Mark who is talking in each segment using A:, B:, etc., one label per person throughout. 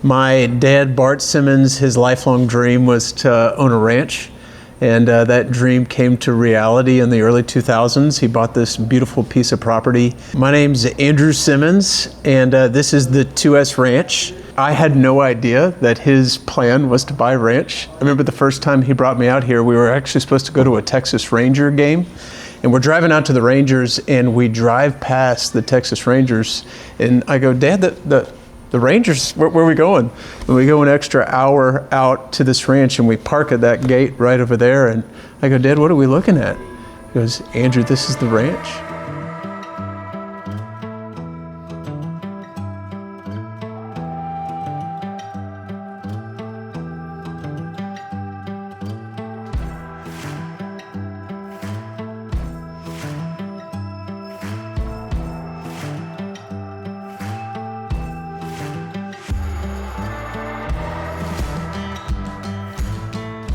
A: My dad, Bart Simmons, his lifelong dream was to own a ranch. And that dream came to reality in the early 2000s. He bought this beautiful piece of property. My name's Andrew Simmons, and this is the 2S Ranch. I had no idea that his plan was to buy a ranch. I remember the first time he brought me out here, we were actually supposed to go to a Texas Ranger game. And we're driving out to the Rangers, and we drive past the Texas Rangers. And I go, Dad, the Rangers, where are we going? And we go an extra hour out to this ranch, and we park at that gate right over there. And I go, Dad, what are we looking at? He goes, Andrew, this is the ranch.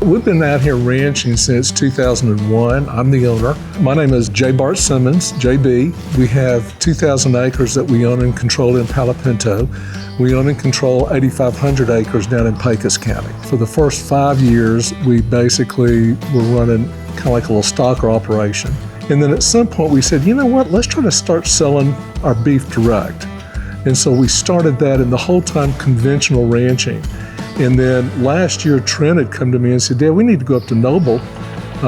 B: We've been out here ranching since 2001. I'm the owner. My name is J. Bart Simmons, JB. We have 2,000 acres that we own and control in Palo Pinto. We own and control 8,500 acres down in Pecos County. For the first 5 years, we basically were running kind of like a little stocker operation. And then at some point we said, you know what, let's try to start selling our beef direct. And so we started that, and the whole time conventional ranching. And then last year, Trent had come to me and said, Dad, we need to go up to Noble.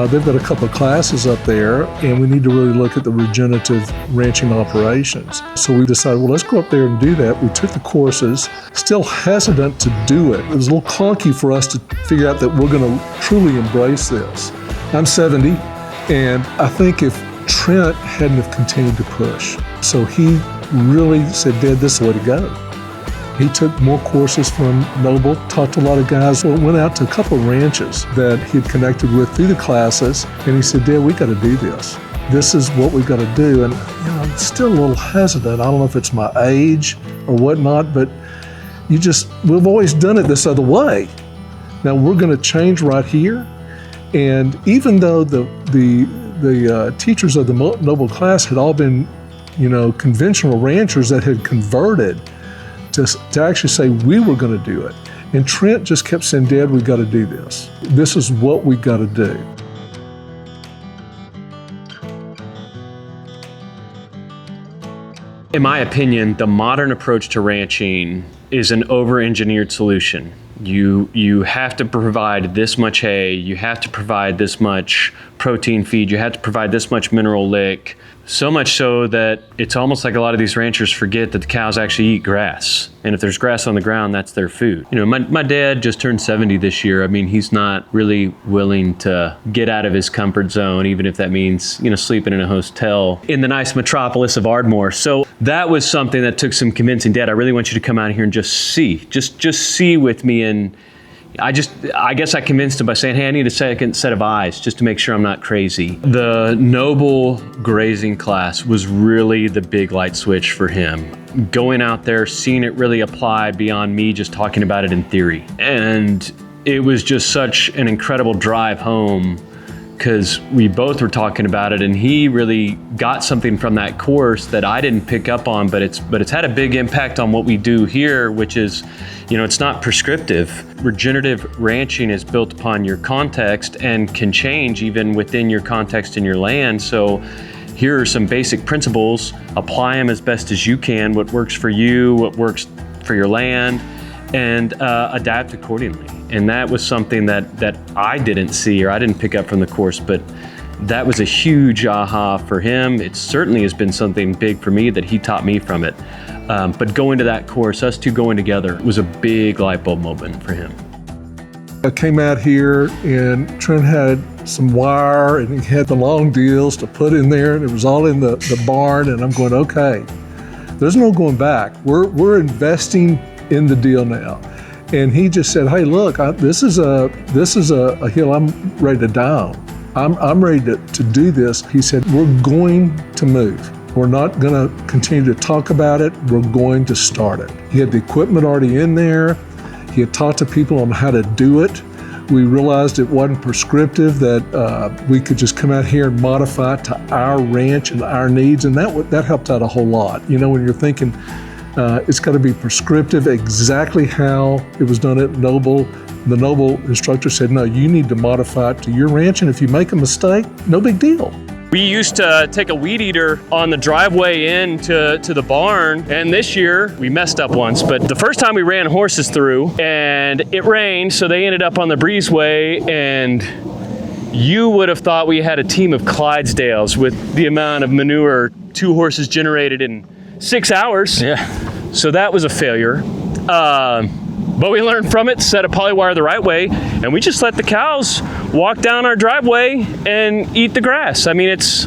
B: They've got a couple of classes up there, and we need to really look at the regenerative ranching operations. So we decided, well, let's go up there and do that. We took the courses, still hesitant to do it. It was a little clunky for us to figure out that we're going to truly embrace this. I'm 70, and I think if Trent hadn't have continued to push, so he really said, Dad, this is the way to go. He took more courses from Noble, talked to a lot of guys, went out to a couple of ranches that he'd connected with through the classes, and he said, Dad, we got to do this. This is what we've got to do. And I'm still a little hesitant. I don't know if it's my age or whatnot, but we've always done it this other way. Now we're going to change right here. And even though the teachers of the Noble class had all been, conventional ranchers that had converted to actually say we were going to do it. And Trent just kept saying, Dad, we got to do this. This is what we got to do.
C: In my opinion, the modern approach to ranching is an over-engineered solution. You have to provide this much hay, you have to provide this much protein feed, you have to provide this much mineral lick, so much so that it's almost like a lot of these ranchers forget that the cows actually eat grass. And if there's grass on the ground, that's their food. My dad just turned 70 this year. I mean, he's not really willing to get out of his comfort zone, even if that means, sleeping in a hotel in the nice metropolis of Ardmore. So that was something that took some convincing. Dad, I really want you to come out here and just see with me. And I guess I convinced him by saying, hey, I need a second set of eyes just to make sure I'm not crazy. The Noble grazing class was really the big light switch for him. Going out there, seeing it really apply beyond me just talking about it in theory. And it was just such an incredible drive home because we both were talking about it, and he really got something from that course that I didn't pick up on, but it's had a big impact on what we do here, which is, it's not prescriptive. Regenerative ranching is built upon your context and can change even within your context in your land. So here are some basic principles, apply them as best as you can, what works for you, what works for your land, and adapt accordingly. And that was something that I didn't see or I didn't pick up from the course, but that was a huge aha for him. It certainly has been something big for me that he taught me from it. But going to that course, us two going together, was a big light bulb moment for him.
B: I came out here and Trent had some wire and he had the long deals to put in there, and it was all in the barn, and I'm going, okay, there's no going back. We're investing in the deal now. And he just said, hey, look, this is a hill I'm ready to die on. I'm ready to do this. He said, we're going to move. We're not going to continue to talk about it. We're going to start it. He had the equipment already in there. He had talked to people on how to do it. We realized it wasn't prescriptive, that we could just come out here and modify it to our ranch and our needs, and that helped out a whole lot. When you're thinking, It's got to be prescriptive, exactly how it was done at Noble. The Noble instructor said, no, you need to modify it to your ranch, and if you make a mistake, no big deal.
C: We used to take a weed eater on the driveway in to the barn, and this year we messed up once, but the first time we ran horses through and it rained, so they ended up on the breezeway, and you would have thought we had a team of Clydesdales with the amount of manure 2 horses generated in 6 hours.
D: Yeah.
C: So that was a failure. But we learned from it, set a polywire the right way, and we just let the cows walk down our driveway and eat the grass. I mean, it's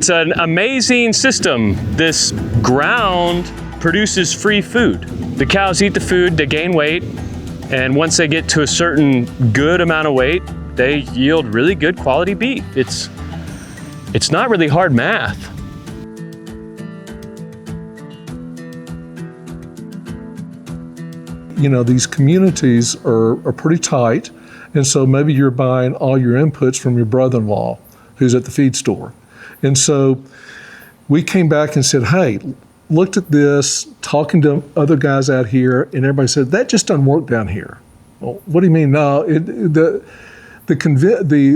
C: an amazing system. This ground produces free food. The cows eat the food, they gain weight, and once they get to a certain good amount of weight, they yield really good quality beef. It's not really hard math.
B: You know, these communities are pretty tight, and so maybe you're buying all your inputs from your brother-in-law who's at the feed store. And so we came back and said, hey, looked at this, talking to other guys out here, and everybody said, that just doesn't work down here. Well, what do you mean? No, the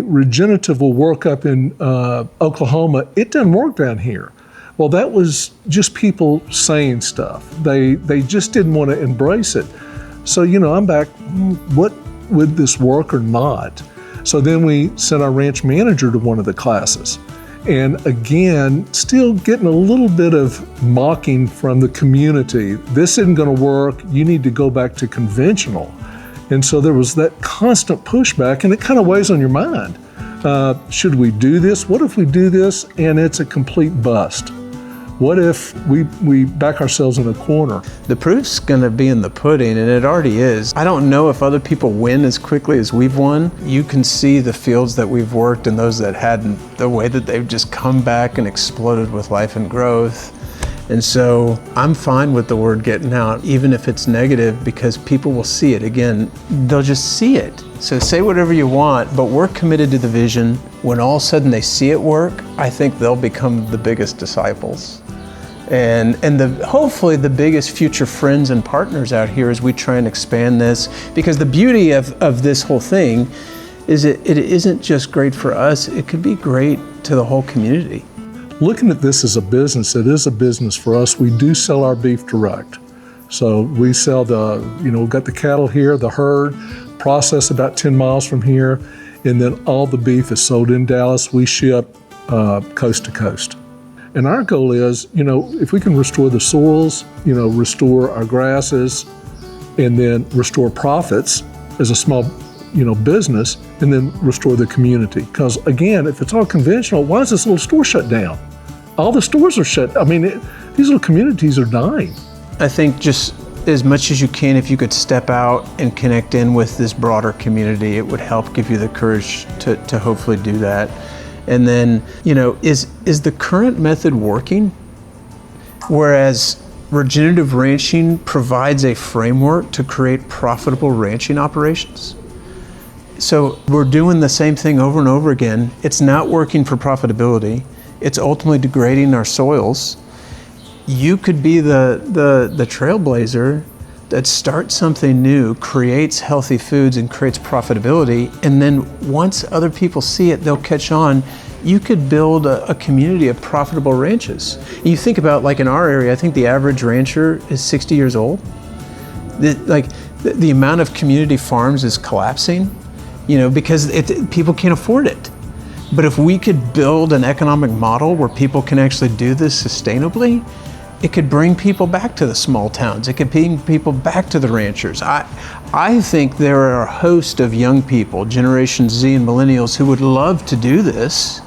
B: regenerative will work up in Oklahoma. It doesn't work down here. Well, that was just people saying stuff. They just didn't want to embrace it. So, you know, I'm back, what would this work or not? So then we sent our ranch manager to one of the classes. And again, still getting a little bit of mocking from the community. This isn't going to work. You need to go back to conventional. And so there was that constant pushback, and it kind of weighs on your mind. Should we do this? What if we do this and it's a complete bust? What if we back ourselves in a corner?
A: The proof's gonna be in the pudding, and it already is. I don't know if other people win as quickly as we've won. You can see the fields that we've worked and those that hadn't, the way that they've just come back and exploded with life and growth. And so I'm fine with the word getting out, even if it's negative, because people will see it. Again, they'll just see it. So say whatever you want, but we're committed to the vision. When all of a sudden they see it work, I think they'll become the biggest disciples. And hopefully the biggest future friends and partners out here as we try and expand this. Because the beauty of this whole thing is it isn't just great for us, it could be great to the whole community.
B: Looking at this as a business, it is a business for us. We do sell our beef direct. So we sell we've got the cattle here, the herd, processed about 10 miles from here, and then all the beef is sold in Dallas. We ship coast to coast. And our goal is, if we can restore the soils, restore our grasses, and then restore profits as a small, business, and then restore the community. Because again, if it's all conventional, why is this little store shut down? All the stores are shut. I mean, these little communities are dying.
A: I think just as much as you can, if you could step out and connect in with this broader community, it would help give you the courage to hopefully do that. And then, is the current method working? Whereas regenerative ranching provides a framework to create profitable ranching operations. So we're doing the same thing over and over again. It's not working for profitability. It's ultimately degrading our soils. You could be the trailblazer that starts something new, creates healthy foods and creates profitability, and then once other people see it, they'll catch on. You could build a community of profitable ranches. You think about, like in our area, I think the average rancher is 60 years old. The amount of community farms is collapsing, because people can't afford it. But if we could build an economic model where people can actually do this sustainably, it could bring people back to the small towns. It could bring people back to the ranchers. I think there are a host of young people, Generation Z and millennials, who would love to do this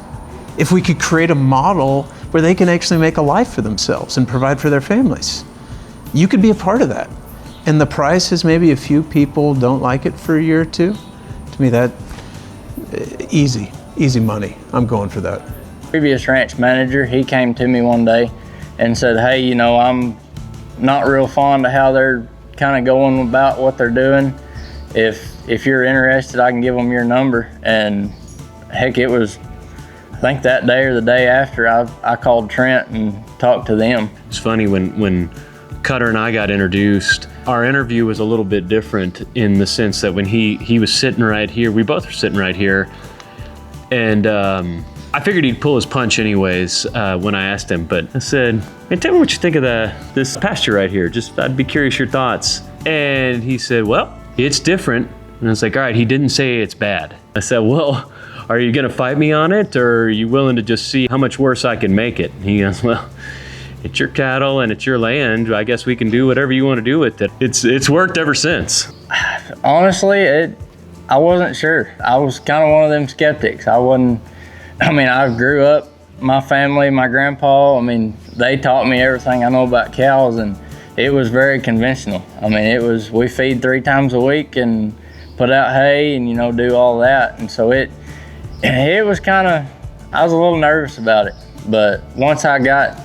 A: if we could create a model where they can actually make a life for themselves and provide for their families. You could be a part of that. And the price is maybe a few people don't like it for a year or two. To me, that easy money. I'm going for that.
D: Previous ranch manager, he came to me one day and said, hey, I'm not real fond of how they're kind of going about what they're doing. If you're interested, I can give them your number. And heck, I think that day or the day after, I called Trent and talked to them.
C: It's funny when Cutter and I got introduced, our interview was a little bit different in the sense that when he was sitting right here, we both were sitting right here, and I figured he'd pull his punch anyways when I asked him, but I said, "Hey, tell me what you think of this pasture right here. Just, I'd be curious your thoughts." And he said, "Well, it's different." And I was like, "All right, he didn't say it's bad." I said, "Well, are you gonna fight me on it, or are you willing to just see how much worse I can make it?" And he goes, "Well, it's your cattle and it's your land. I guess we can do whatever you want to do with it." It's worked ever since.
D: Honestly, I wasn't sure. I was kind of one of them skeptics. I grew up, my family, my grandpa, they taught me everything I know about cows, and it was very conventional. We feed 3 times a week and put out hay and, do all that. And so it was I was a little nervous about it. But once I got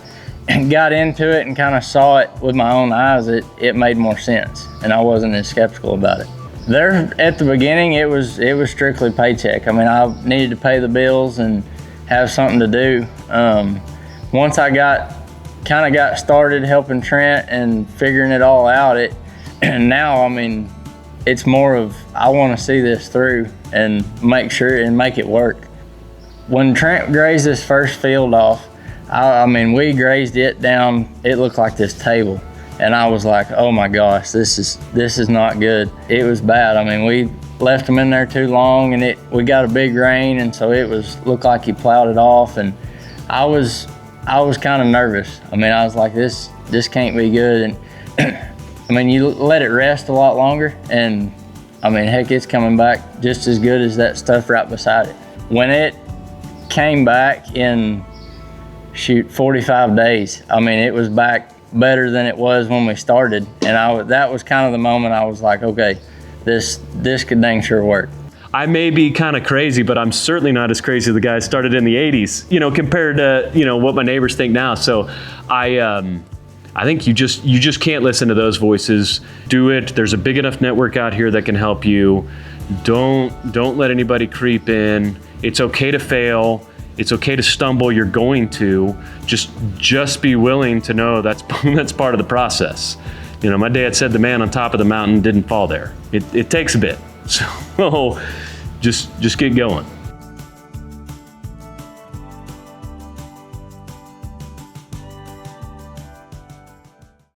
D: into it and kind of saw it with my own eyes, it made more sense, and I wasn't as skeptical about it. There, at the beginning, it was strictly paycheck. I needed to pay the bills and have something to do. Once I got started helping Trent and figuring it all out, and now, it's more of, I want to see this through and make sure and make it work. When Trent grazed this first field off, we grazed it down, it looked like this table. And I was like, oh my gosh, this is not good. It was bad. We left them in there too long, and we got a big rain, and so looked like he plowed it off, and I was kind of nervous. I was like, this can't be good. And you let it rest a lot longer, and heck, it's coming back just as good as that stuff right beside it. When it came back in 45 days, it was back better than it was when we started, and that was kind of the moment I was like, okay, this could dang sure work.
C: I may be kind of crazy, but I'm certainly not as crazy as the guy that started in the 80s, compared to, what my neighbors think now. So I think you just can't listen to those voices. Do it. There's a big enough network out here that can help you. Don't let anybody creep in. It's okay to fail. It's okay to stumble. You're going to just be willing to know that's part of the process. My dad said the man on top of the mountain didn't fall there. It takes a bit. So just get going.